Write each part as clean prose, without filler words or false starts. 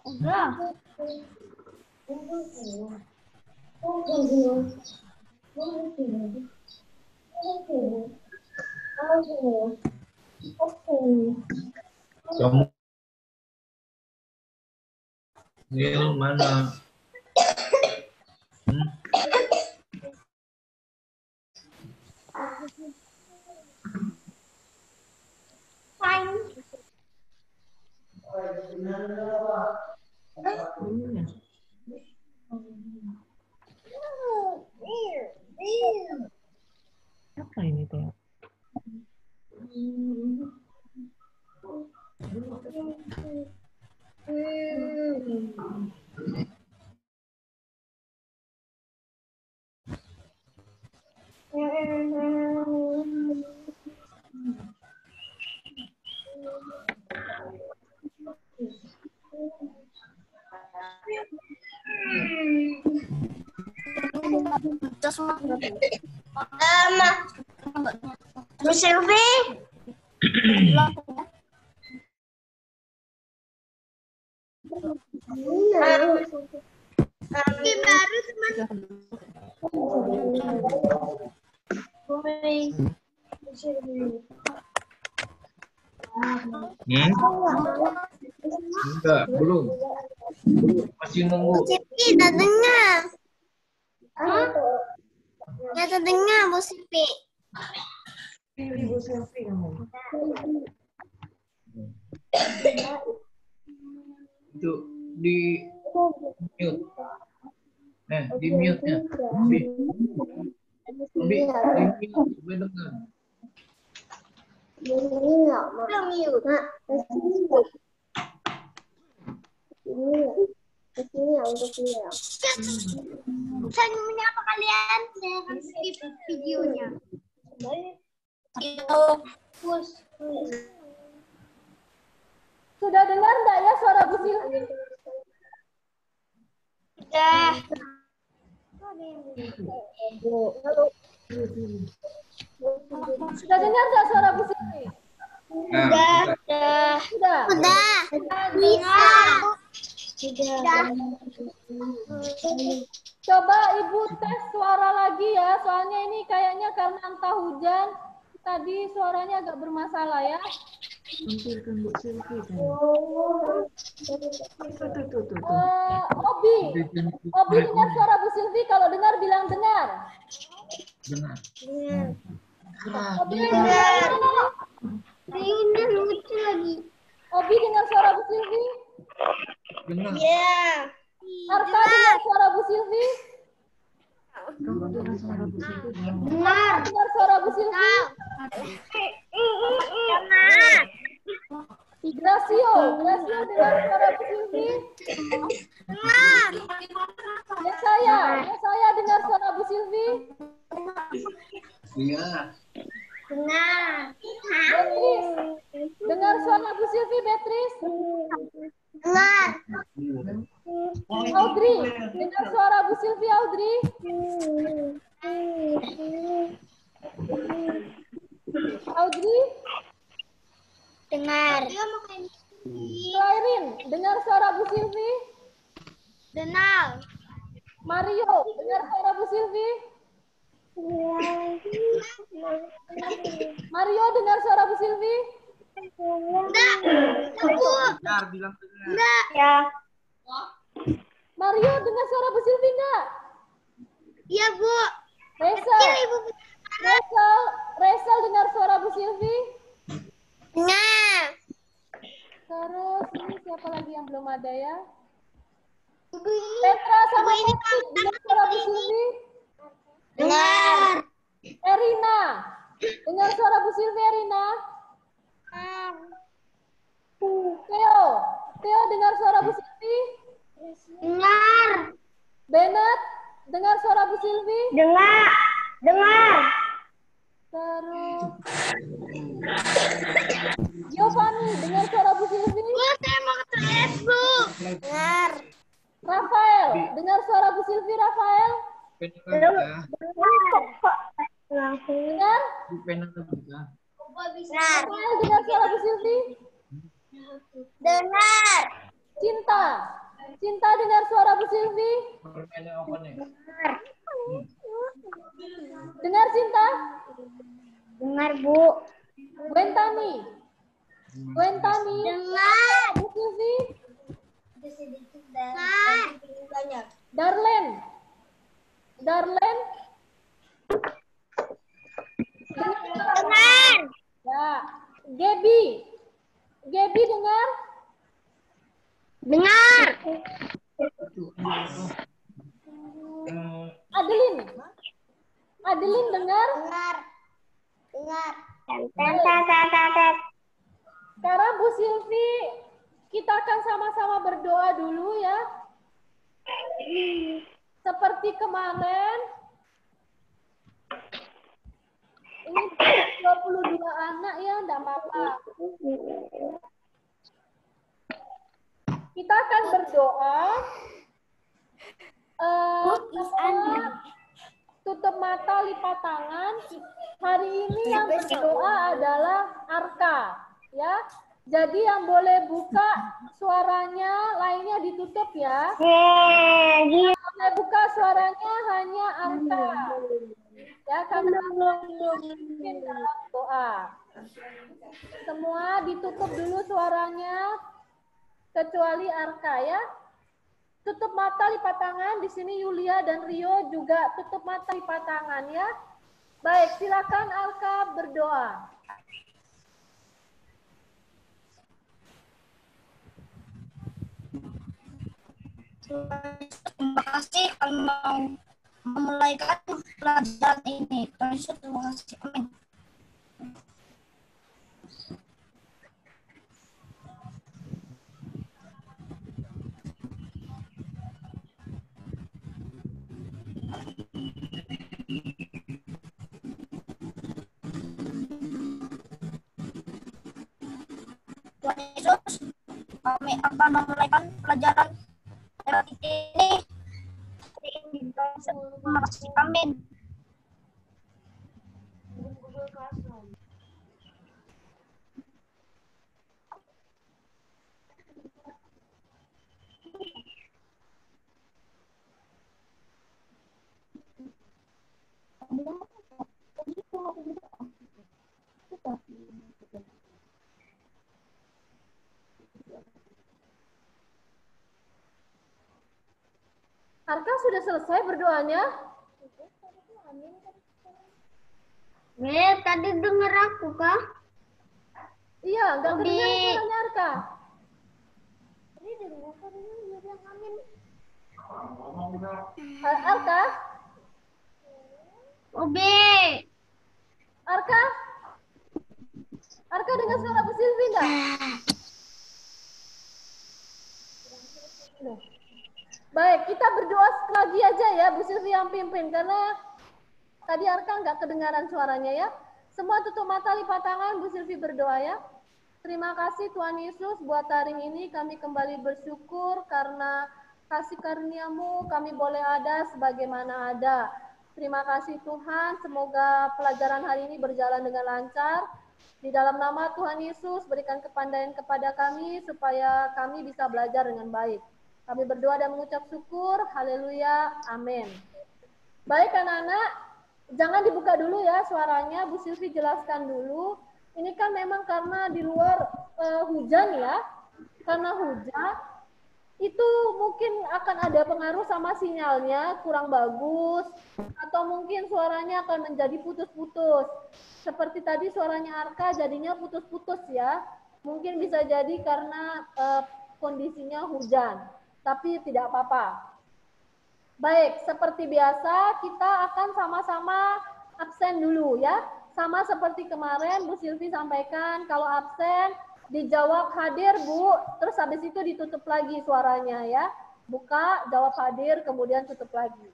Udah. Kamu ini mana? Apa ini teh? Bu Silvi. Baru teman. Enggak, belum. Masih nunggu. Silvi, udah dengar. Ya terdengar Bu Silvi. Ibu selfie kamu. Itu di mute. Di mute-nya. Bi, di mute, supaya dengar. Belum mute. Saya menyapa kalian. Saya akan skip videonya. Sudah dengar enggak ya suara Bu Silvi? Sudah. Sudah dengar enggak suara Bu Silvi? Sudah. Sudah. Bisa. Sudah. Coba Ibu tes suara lagi ya, soalnya ini kayaknya karena entah hujan, tadi suaranya agak bermasalah ya. Tampilkan Bu Silvi kan. Tuh. Obi dengar suara Bu Silvi, kalau dengar bilang dengar. Dengar. Obi Dengar. Ini lucu lagi. Obi dengar suara Bu Silvi. Dengar. Ya. Arta dengar suara Bu Silvi. Kamu dengar suara Bu Silvi belum? Dengar. Dengar suara Bu Silvi. Dengar. Gracio dengar suara Bu Silvi. Dengar. Saya dengar suara Bu Silvi. Iya. Dengar. Beatrice, dengar suara Bu Silvi, Beatrice. Dengar. Audrey, dengar suara Bu Silvi, Audrey. Audrey, Dengar. Clairin, dengar suara Bu Silvi. Dengar. Mario, dengar suara Bu Silvi. Mario, dengar suara Bu Silvi. Enggak. Bu. Dengar, bilang dengar. Enggak. Ya. Mario, dengar suara Bu Silvi enggak? Iya, Bu. Resel, Ibu. Resel dengar suara Bu Silvi. Dengar. Terus ini siapa lagi yang belum ada ya? Ibu ini. Petra sama Ibu ini Taufik dengar suara Bu Silvi. Dengar. Dengar suara Bu Silvia, Rina. Theo. Theo, dengar suara Bu Silvi. Dengar. Bennett, dengar suara Bu Silvi. Dengar. Dengar. Terus Giovanni, dengar suara Bu Silvi. Saya mau ke toilet, Bu. Dengar. Rafael, dengar suara Bu Silvi, Rafael. Pena Dengar? Pena bisa. Rafael, dengar suara Bu Silvi. Dengar. Cinta. Cinta, dengar suara Bu Silvi. Permainan apa nih? Dengar Cinta. Dengar, Bu. Gwentani. Gwentani. Dengar. Bu Silvi. Dengar. Darlen. Darlen. Dengar. Ya. Gebi. Gebi dengar. Dengar. Adeline. Adeline dengar. Dengar. Dengar. Sekarang Bu Silvi, kita akan sama-sama berdoa dulu ya. Seperti kemarin. Ini 22 anak ya, enggak apa-apa. Kita akan berdoa. Tutup mata, lipat tangan. Hari ini yang berdoa adalah Arka, ya. Jadi yang boleh buka suaranya, lainnya ditutup ya. Yang boleh buka suaranya hanya Arka. Ya, karena mungkin dalam doa. Semua ditutup dulu suaranya, kecuali Arka ya. Tutup mata, lipat tangan. Di sini Yulia dan Rio juga tutup mata, lipat tangan ya. Baik, silakan Arka berdoa. Terima kasih kalau mau memulaikan pelajaran ini. Terima kasih. Amin. Tuhan Yesus, kami akan memulaikan pelajaran ini. Terima kasih. Amin. Arka sudah selesai berdoanya? Tadi dengar aku kah? Iya, nggak kedengaran suaranya Arka. Ini dengar suaranya bilang amin. Arka? Obe. Arka? Arka dengar suara Bu Silvi nggak? Baik, kita berdoa lagi aja ya, Bu Silvi yang pimpin. Karena tadi Arka nggak kedengaran suaranya ya. Semua tutup mata, lipat tangan, Bu Silvi berdoa ya. Terima kasih Tuhan Yesus buat hari ini kami kembali bersyukur karena kasih karunia-Mu kami boleh ada sebagaimana ada. Terima kasih Tuhan, semoga pelajaran hari ini berjalan dengan lancar. Di dalam nama Tuhan Yesus berikan kepandaian kepada kami supaya kami bisa belajar dengan baik. Kami berdoa dan mengucap syukur, haleluya, amin. Baik anak-anak, jangan dibuka dulu ya suaranya, Bu Silvi jelaskan dulu. Ini kan memang karena di luar hujan ya, karena hujan, itu mungkin akan ada pengaruh sama sinyalnya, kurang bagus, atau mungkin suaranya akan menjadi putus-putus. Seperti tadi suaranya Arka jadinya putus-putus ya, mungkin bisa jadi karena kondisinya hujan. Tapi tidak apa-apa. Baik, seperti biasa kita akan sama-sama absen dulu ya. sama seperti kemarin Bu Silvi sampaikan, kalau absen dijawab hadir Bu, terus habis itu ditutup lagi suaranya ya. Buka, jawab hadir, kemudian tutup lagi.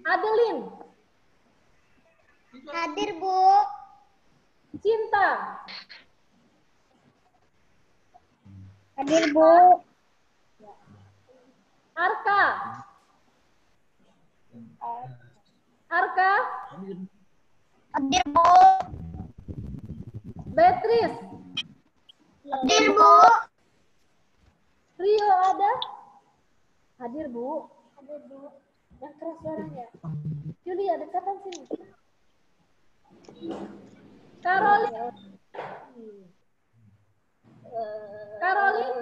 Adeline. Hadir, Bu. Cinta. Hadir, Bu. Arka. Arka. Hadir, Bu. Beatrice. Hadir, Bu. Rio ada? Hadir, Bu. Hadir, Bu. Yang keras suaranya. Julia, dekatan sini. Caroline. Caroline.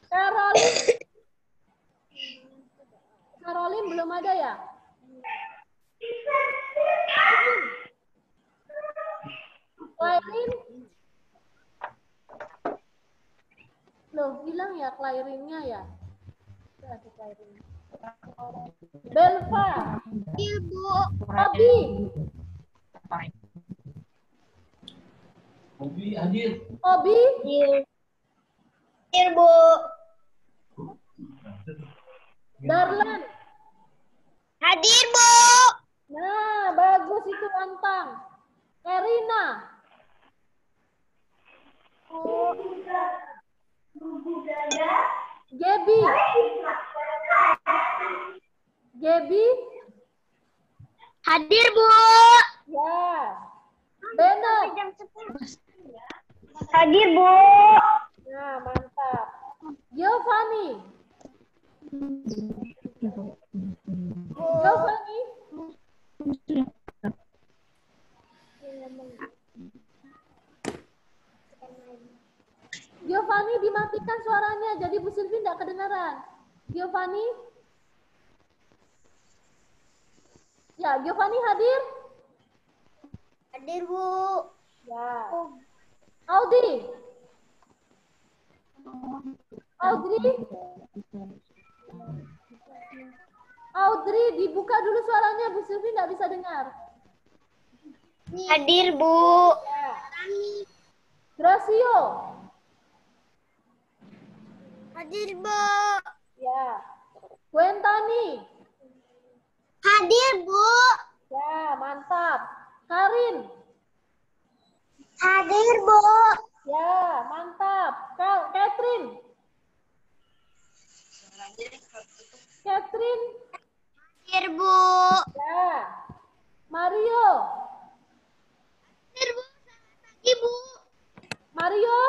Caroline. Caroline belum ada ya? Clairin. Loh, hilang ya Clairinnya ya? Ada Clairin. Belva. Ibu. Abi. Hobi hadir. Obi. Hadir, Bu. Darlan. Hadir, Bu. Nah, bagus itu Antang. Erina. Gebi. Gebi. Hadir, Bu. Ya. Bennett. Hadir, Bu. Nah, mantap. Giovanni. Giovanni. Giovanni dimatikan suaranya, jadi Bu Silvi tidak kedengaran. Giovanni? Ya, Giovanni hadir? Hadir, Bu. Ya. Audi? Audrey? Audrey, dibuka dulu suaranya, Bu Silvi tidak bisa dengar. Hadir, Bu. Ya. Gracio? Hadir, Bu. Ya. Gwentani? Hadir, Bu. Ya, mantap. Karin? Hadir, Bu. Ya, mantap. Catherine? Catherine? Hadir, Bu. Ya. Mario? Hadir, Bu. Hadir, Bu. Mario?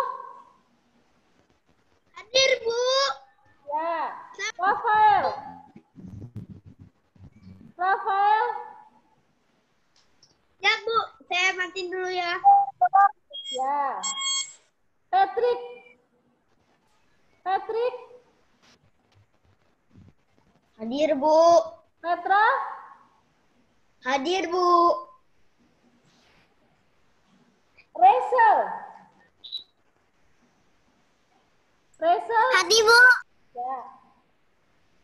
Hadir, Bu. Ya. Rafael? Rafael? Ya, Bu. Saya matiin dulu ya. Ya. Patrick? Patrick? Hadir, Bu. Petra? Hadir, Bu. Rachel? Rachel? Hadir, Bu. Ya.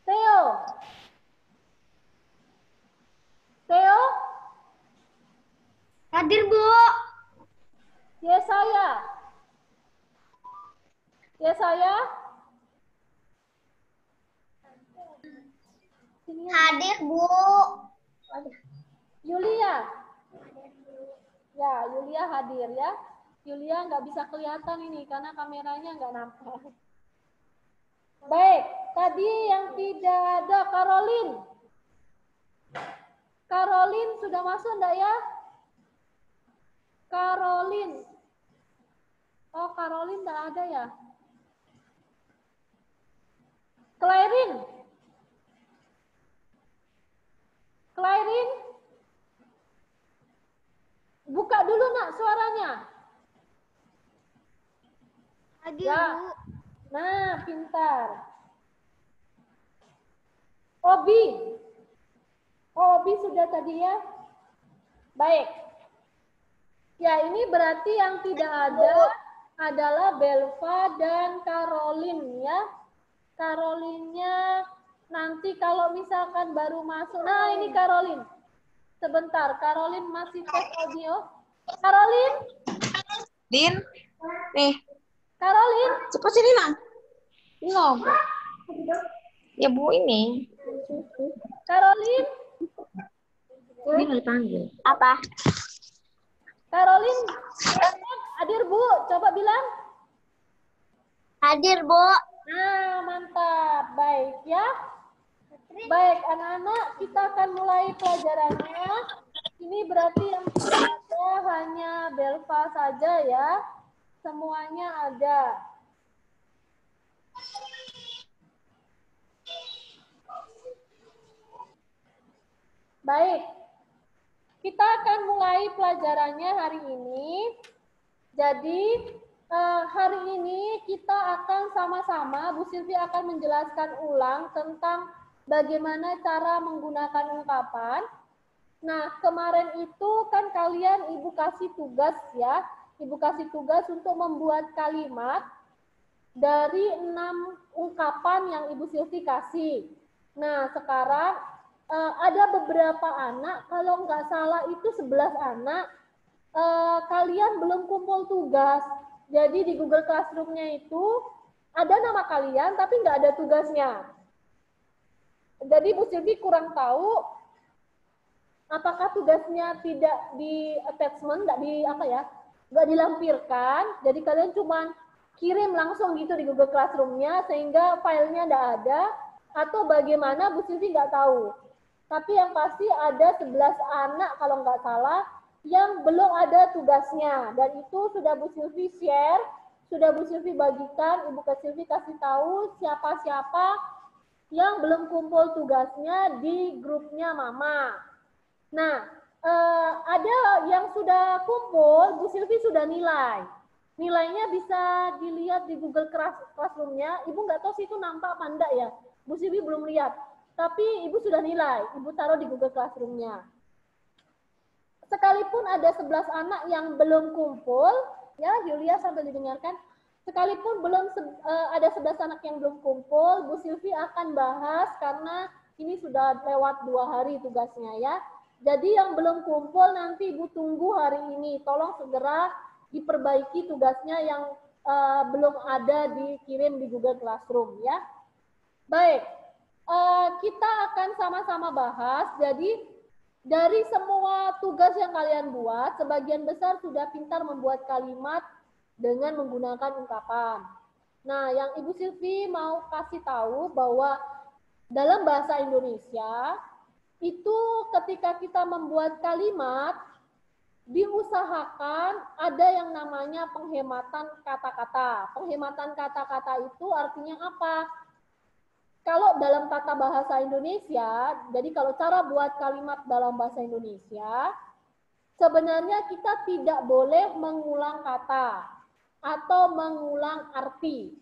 Theo? Theo? Hadir, Bu. Yesaya? Yesaya? Sini ya. Hadir, Bu. Yulia? Ya, Yulia hadir ya. Yulia nggak bisa kelihatan ini karena kameranya nggak nampak. Baik, tadi yang tidak ada Caroline. Caroline sudah masuk enggak ya? Caroline. Oh, Caroline enggak ada ya? Clairin. Clairin. Buka dulu nak suaranya. Hadir, Ya. Bu. Nah, pintar. Obi. Oh, Obi sudah tadi ya. Baik. Ya, ini berarti yang tidak ada adalah Belva dan Caroline ya. Caroline-nya Nanti kalau misalkan baru masuk, nah ini Caroline. Sebentar, Caroline masih tes audio. Caroline? Din, nih, Caroline? cepat sini nak. Ini ngobrol. Ya Bu ini. Caroline? Ini mau dipanggil. Apa? Caroline? Hadir Bu, coba bilang. Hadir, Bu. Nah, mantap. Baik ya. Baik, anak-anak, kita akan mulai pelajarannya. Ini berarti yang sudah ada hanya Belva saja ya. Semuanya ada. Baik, kita akan mulai pelajarannya hari ini. Jadi, hari ini kita akan sama-sama, Bu Silvi akan menjelaskan ulang tentang bagaimana cara menggunakan ungkapan. Nah, kemarin itu kan kalian Ibu kasih tugas ya. Ibu kasih tugas untuk membuat kalimat dari 6 ungkapan yang Ibu Silvi kasih. Nah, sekarang ada beberapa anak, kalau nggak salah itu 11 anak, kalian belum kumpul tugas. Jadi di Google Classroom-nya itu ada nama kalian, tapi nggak ada tugasnya. Jadi Bu Silvi kurang tahu apakah tugasnya tidak di attachment, nggak dilampirkan. Jadi kalian cuma kirim langsung gitu di Google Classroom-nya sehingga filenya nggak ada, atau bagaimana Bu Silvi nggak tahu. Tapi yang pasti ada 11 anak kalau nggak salah yang belum ada tugasnya. Dan itu sudah Bu Silvi share, sudah Bu Silvi bagikan, Ibu Silvi kasih tahu siapa-siapa yang belum kumpul tugasnya di grupnya Mama. Nah, ada yang sudah kumpul, Bu Silvi sudah nilai. Nilainya bisa dilihat di Google Classroom-nya. Ibu nggak tahu sih itu nampak apa enggak ya. Bu Silvi belum lihat. Tapi Ibu sudah nilai, Ibu taruh di Google Classroom-nya. Sekalipun ada 11 anak yang belum kumpul, ya Yulia sambil didengarkan, sekalipun belum ada 11 anak yang belum kumpul, Bu Silvi akan bahas karena ini sudah lewat 2 hari tugasnya ya. Jadi yang belum kumpul nanti Ibu tunggu hari ini, tolong segera diperbaiki tugasnya yang belum ada dikirim di Google Classroom ya. Baik. Kita akan sama-sama bahas. Jadi dari semua tugas yang kalian buat, sebagian besar sudah pintar membuat kalimat dengan menggunakan ungkapan. Nah, yang Ibu Silvi mau kasih tahu bahwa dalam bahasa Indonesia itu ketika kita membuat kalimat diusahakan ada yang namanya penghematan kata-kata. Penghematan kata-kata itu artinya apa? Kalau dalam tata bahasa Indonesia, jadi kalau cara buat kalimat dalam bahasa Indonesia, sebenarnya kita tidak boleh mengulang kata atau mengulang arti.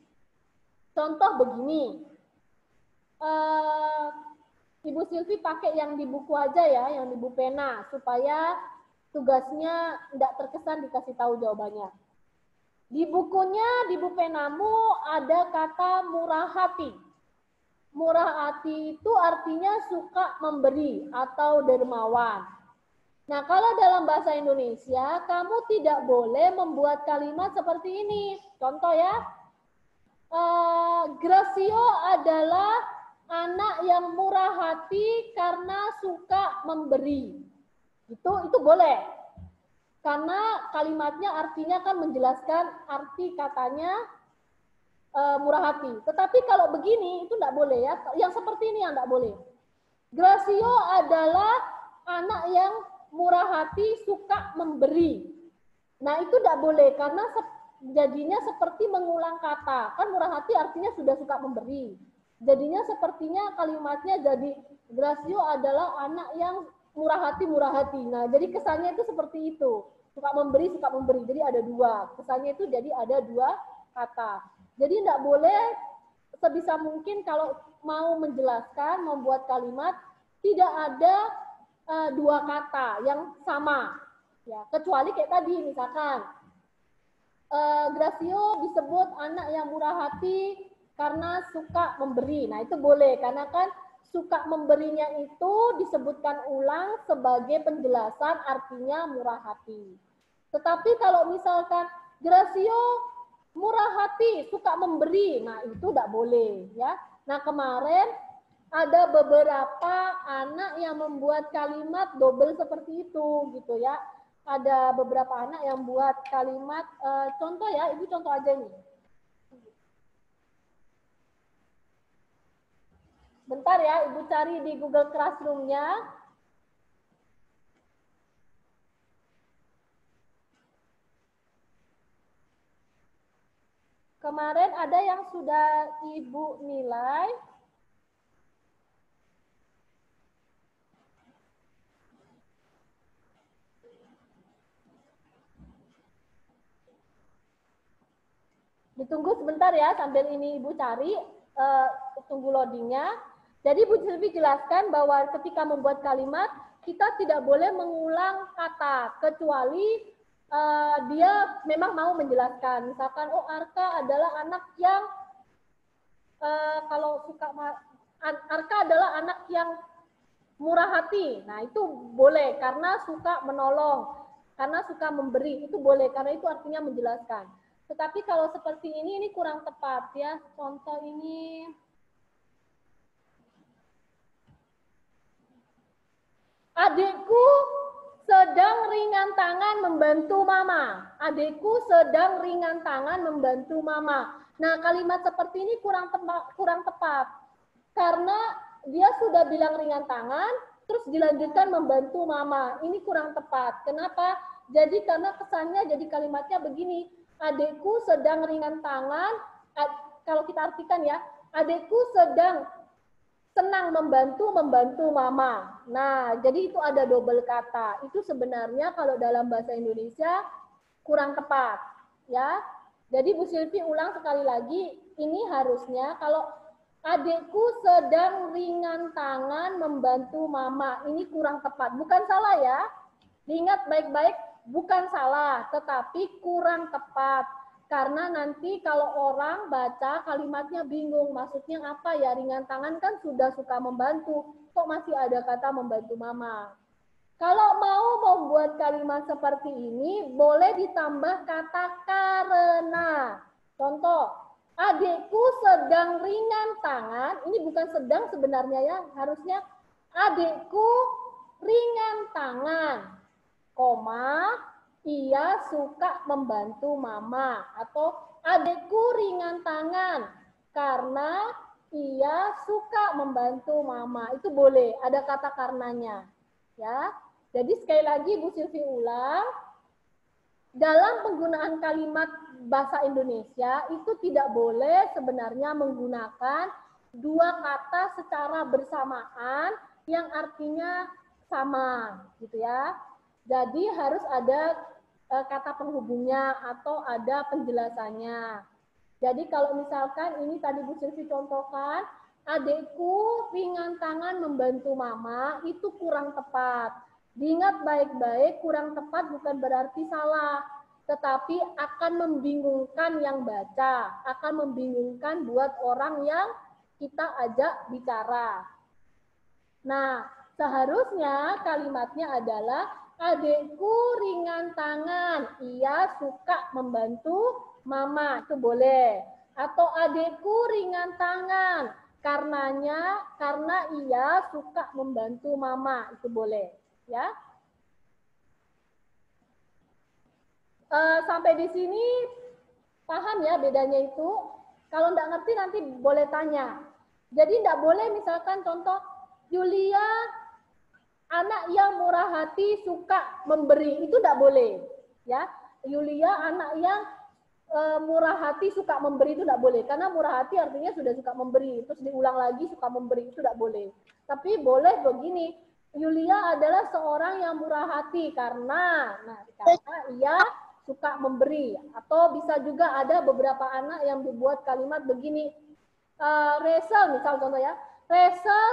Contoh begini, Ibu Silvi pakai yang di buku aja ya, yang di buku pena, supaya tugasnya tidak terkesan dikasih tahu jawabannya. Di bukunya, di buku penamu ada kata murah hati. Murah hati itu artinya suka memberi atau dermawan. Nah, kalau dalam bahasa Indonesia, kamu tidak boleh membuat kalimat seperti ini. Contoh ya, Gracio adalah anak yang murah hati karena suka memberi. Itu boleh. Karena kalimatnya artinya kan menjelaskan arti katanya murah hati. Tetapi kalau begini itu tidak boleh ya. Yang seperti ini yang tidak boleh. Gracio adalah anak yang murah hati suka memberi. Nah itu tidak boleh karena jadinya seperti mengulang kata. Kan murah hati artinya sudah suka memberi. Jadinya sepertinya kalimatnya jadi Gracio adalah anak yang murah hati. Nah jadi kesannya itu seperti itu. Suka memberi. Jadi ada dua. Kesannya itu jadi ada dua kata. Jadi tidak boleh sebisa mungkin kalau mau menjelaskan, membuat kalimat, tidak ada dua kata yang sama. Ya, kecuali kayak tadi, misalkan, Gracio disebut anak yang murah hati karena suka memberi. Nah, itu boleh karena kan suka memberinya itu disebutkan ulang sebagai penjelasan artinya murah hati. Tetapi kalau misalkan Gracio murah hati, suka memberi, nah itu tidak boleh ya. Nah, kemarin ada beberapa anak yang membuat kalimat double seperti itu gitu ya. Ada beberapa anak yang buat kalimat contoh ya, Ibu contoh aja nih. Bentar ya, Ibu cari di Google Classroom-nya. Kemarin ada yang sudah Ibu nilai. Ditunggu sebentar ya, sambil ini Ibu cari, tunggu loadingnya. Jadi Bu Silvi jelaskan bahwa ketika membuat kalimat, kita tidak boleh mengulang kata, kecuali dia memang mau menjelaskan. Misalkan, oh Arka adalah anak yang, Arka adalah anak yang murah hati. Nah itu boleh, karena suka menolong, karena suka memberi, itu boleh, karena itu artinya menjelaskan. Tetapi kalau seperti ini kurang tepat ya. Contoh ini, adikku sedang ringan tangan membantu mama. Adikku sedang ringan tangan membantu mama. Nah, kalimat seperti ini kurang tepat. Karena dia sudah bilang ringan tangan, terus dilanjutkan membantu mama. Ini kurang tepat. Kenapa? Jadi karena kesannya jadi kalimatnya begini. Adikku sedang ringan tangan, kalau kita artikan ya, adikku sedang senang membantu mama. Nah, jadi itu ada double kata. Itu sebenarnya kalau dalam bahasa Indonesia kurang tepat, ya. Jadi Bu Silvi ulang sekali lagi, ini harusnya kalau adikku sedang ringan tangan membantu mama, ini kurang tepat. Bukan salah ya. Diingat baik-baik, bukan salah, tetapi kurang tepat. Karena nanti kalau orang baca kalimatnya bingung, maksudnya apa ya, ringan tangan kan sudah suka membantu, kok masih ada kata membantu mama. Kalau mau membuat kalimat seperti ini, boleh ditambah kata karena. Contoh, adikku sedang ringan tangan, ini bukan sedang sebenarnya ya, harusnya adikku ringan tangan, koma, ia suka membantu mama, atau adikku ringan tangan karena ia suka membantu mama. Itu boleh, ada kata karenanya. Ya. Jadi sekali lagi Bu Silvi ulang, dalam penggunaan kalimat bahasa Indonesia itu tidak boleh sebenarnya menggunakan dua kata secara bersamaan yang artinya sama, gitu ya. Jadi harus ada kata penghubungnya atau ada penjelasannya. Jadi kalau misalkan ini tadi Bu Silvi contohkan, adikku ringan tangan membantu mama, itu kurang tepat. Diingat baik-baik, kurang tepat bukan berarti salah, tetapi akan membingungkan yang baca, akan membingungkan buat orang yang kita ajak bicara. Nah, seharusnya kalimatnya adalah adikku ringan tangan, ia suka membantu mama, itu boleh. Atau adikku ringan tangan, karena ia suka membantu mama, itu boleh. Ya, sampai di sini paham ya bedanya itu? Kalau nggak ngerti nanti boleh tanya. Jadi nggak boleh misalkan contoh Yulia anak yang murah hati suka memberi, itu nggak boleh. Ya, Yulia anak yang murah hati suka memberi, itu nggak boleh. Karena murah hati artinya sudah suka memberi, terus diulang lagi suka memberi, itu nggak boleh. Tapi boleh begini. Yulia adalah seorang yang murah hati karena ia suka memberi. Atau bisa juga ada beberapa anak yang dibuat kalimat begini. Resel misal contoh ya. Resel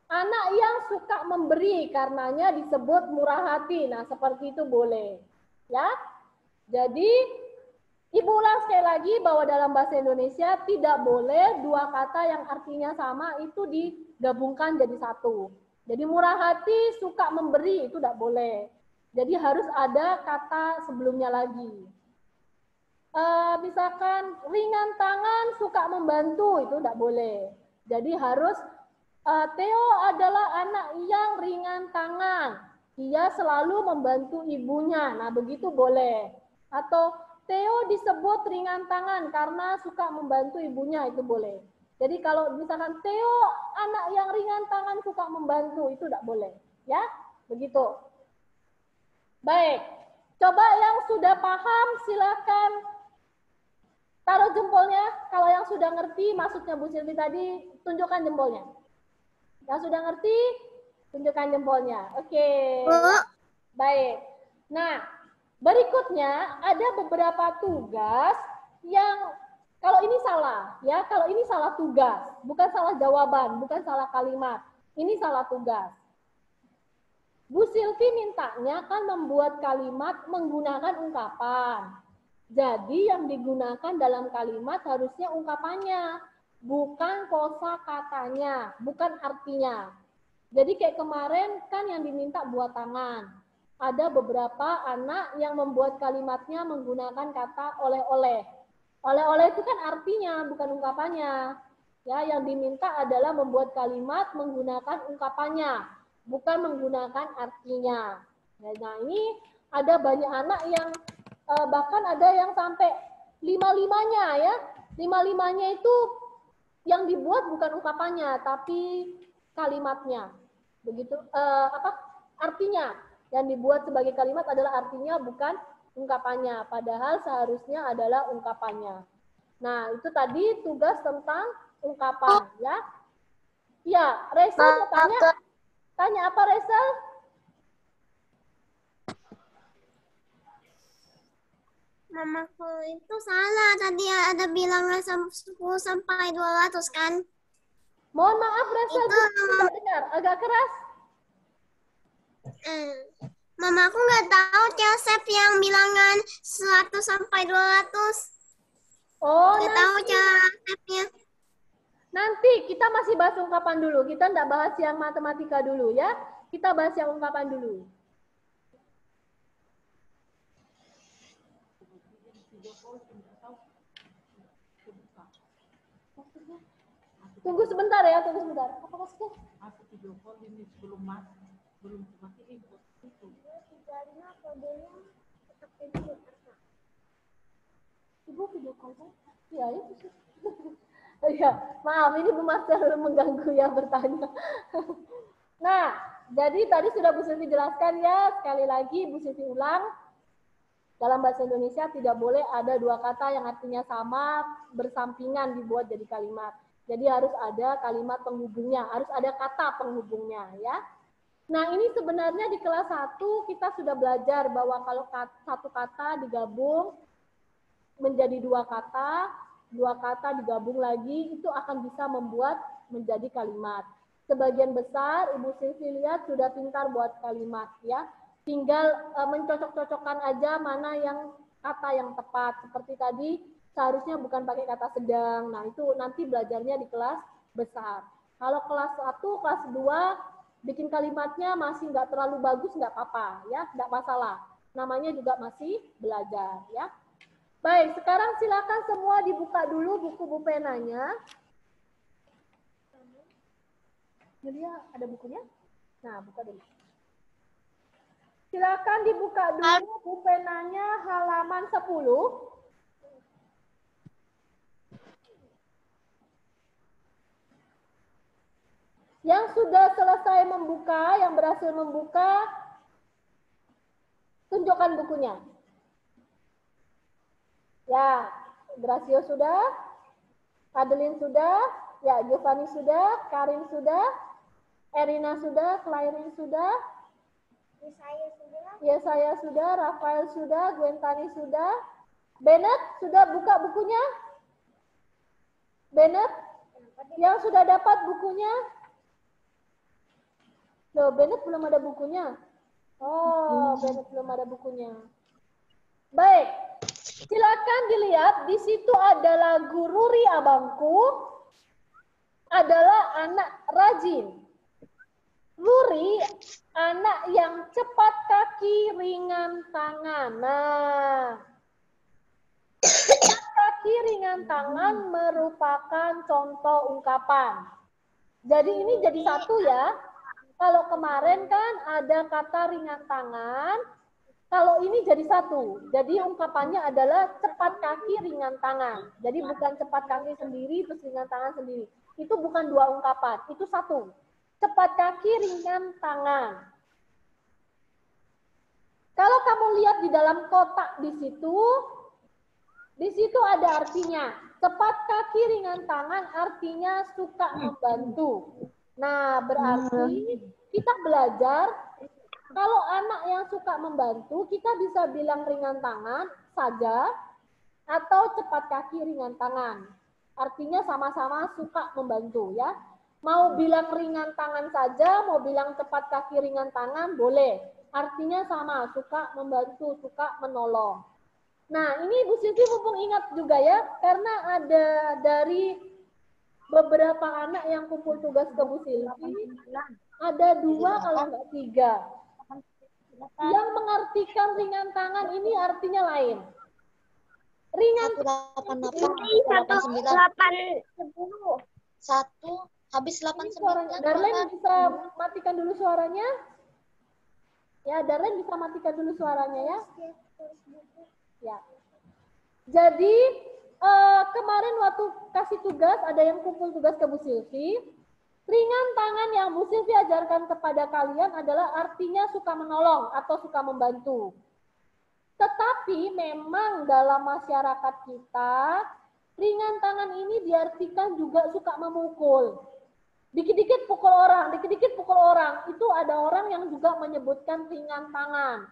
anak yang suka memberi karenanya disebut murah hati. Nah seperti itu boleh. Ya. Jadi Ibu ulang sekali lagi bahwa dalam bahasa Indonesia tidak boleh dua kata yang artinya sama itu digabungkan jadi satu. Jadi murah hati, suka memberi itu tidak boleh. Jadi harus ada kata sebelumnya lagi. Misalkan ringan tangan, suka membantu itu tidak boleh. Jadi harus Theo adalah anak yang ringan tangan. Dia selalu membantu ibunya. Nah, begitu boleh. Atau Theo disebut ringan tangan karena suka membantu ibunya, itu boleh. Jadi kalau misalkan Theo anak yang ringan tangan suka membantu, itu tidak boleh. Ya, begitu. Baik, coba yang sudah paham silakan taruh jempolnya. Kalau yang sudah ngerti maksudnya Bu Silvi tadi, tunjukkan jempolnya. Yang sudah ngerti, tunjukkan jempolnya. Oke. Baik. Nah, berikutnya ada beberapa tugas yang kalau ini salah, ya. Kalau ini salah tugas, bukan salah jawaban, bukan salah kalimat. Ini salah tugas. Bu Silvi mintanya kan membuat kalimat menggunakan ungkapan. Jadi yang digunakan dalam kalimat harusnya ungkapannya, bukan kosa katanya, bukan artinya. Jadi kayak kemarin kan yang diminta buat tangan. Ada beberapa anak yang membuat kalimatnya menggunakan kata oleh-oleh. Oleh-oleh itu kan artinya, bukan ungkapannya. Ya, yang diminta adalah membuat kalimat menggunakan ungkapannya, bukan menggunakan artinya. Nah, ini ada banyak anak yang bahkan ada yang sampai 5-5-nya ya. 5-5-nya itu yang dibuat bukan ungkapannya, tapi kalimatnya. Begitu artinya. Yang dibuat sebagai kalimat adalah artinya bukan ungkapannya, padahal seharusnya adalah ungkapannya. Nah, itu tadi tugas tentang ungkapan, ya. Ya, Reza mau tanya? Tanya apa, Reza? Mamaku itu salah, tadi ada bilang 10 sampai 200 kan? Mohon maaf, Reza, tidak dengar, agak keras. Mamaku nggak tahu Joseph yang bilangan 100 sampai 200. Oh, nggak tahu Josephnya. Nanti kita masih bahas ungkapan dulu. Kita tidak bahas yang matematika dulu ya. Kita bahas yang ungkapan dulu. Tunggu sebentar ya, tunggu sebentar. Apa maksudnya? Ibu video call kan? Iya, itu. Ya, maaf ini Bu Marcel mengganggu ya bertanya. Nah, jadi tadi sudah Bu Silvi jelaskan ya, sekali lagi Bu Silvi ulang. Dalam bahasa Indonesia tidak boleh ada dua kata yang artinya sama bersampingan dibuat jadi kalimat. Jadi harus ada kalimat penghubungnya, harus ada kata penghubungnya ya. Nah, ini sebenarnya di kelas 1 kita sudah belajar bahwa kalau satu kata digabung menjadi dua kata digabung lagi itu akan bisa membuat menjadi kalimat. Sebagian besar Ibu Silvi lihat sudah pintar buat kalimat ya. Tinggal mencocok-cocokkan aja mana yang kata yang tepat. Seperti tadi seharusnya bukan pakai kata sedang. Nah, itu nanti belajarnya di kelas besar. Kalau kelas 1, kelas 2 bikin kalimatnya masih nggak terlalu bagus nggak apa-apa ya, nggak masalah. Namanya juga masih belajar ya. Baik, sekarang silakan semua dibuka dulu buku penanya. Jadi ada bukunya? Nah, buka dulu. Silakan dibuka dulu buku penanya halaman 10. Yang sudah selesai membuka, yang berhasil membuka, tunjukkan bukunya. Ya, Gracio sudah, Adeline sudah, ya Giovanni sudah, Karin sudah, Erina sudah, Clairin sudah, Yesaya sudah, Rafael sudah, Gwentani sudah, Bennett sudah buka bukunya? Bennett, yang sudah dapat bukunya? Loh, Bennett belum ada bukunya. Oh, Bennett belum ada bukunya. Baik, Silakan dilihat, di situ adalah guru Ruri abangku adalah anak rajin. Ruri, anak yang cepat kaki, ringan tangan. Nah, cepat kaki, ringan tangan merupakan contoh ungkapan. Jadi ini jadi satu ya. Kalau kemarin kan ada kata ringan tangan, kalau ini jadi satu. Jadi ungkapannya adalah cepat kaki, ringan tangan. Jadi bukan cepat kaki sendiri, terus ringan tangan sendiri. Itu bukan dua ungkapan, itu satu. Cepat kaki, ringan tangan. Kalau kamu lihat di dalam kotak di situ ada artinya. Cepat kaki, ringan tangan artinya suka membantu. Nah, berarti kita belajar kalau anak yang suka membantu, kita bisa bilang ringan tangan saja atau cepat kaki, ringan tangan. Artinya sama-sama suka membantu ya. Mau bilang ringan tangan saja, mau bilang cepat kaki, ringan tangan, boleh. Artinya sama, suka membantu, suka menolong. Nah, ini Bu Silvi mumpung ingat juga ya, karena ada dari beberapa anak yang kumpul tugas ke Bu Silvi, ada 2 kalau nggak 3. Yang mengartikan ringan tangan ini artinya lain. Ringan 188 1 habis 89. Darlen bisa matikan dulu suaranya? Ya, Darlen bisa matikan dulu suaranya ya. Ya. Jadi kemarin waktu kasih tugas ada yang kumpul tugas ke Bu Silvi. Ringan tangan yang Bu Silvi ajarkan kepada kalian adalah artinya suka menolong atau suka membantu. Tetapi memang dalam masyarakat kita, ringan tangan ini diartikan juga suka memukul. Dikit-dikit pukul orang, dikit-dikit pukul orang. Itu ada orang yang juga menyebutkan ringan tangan.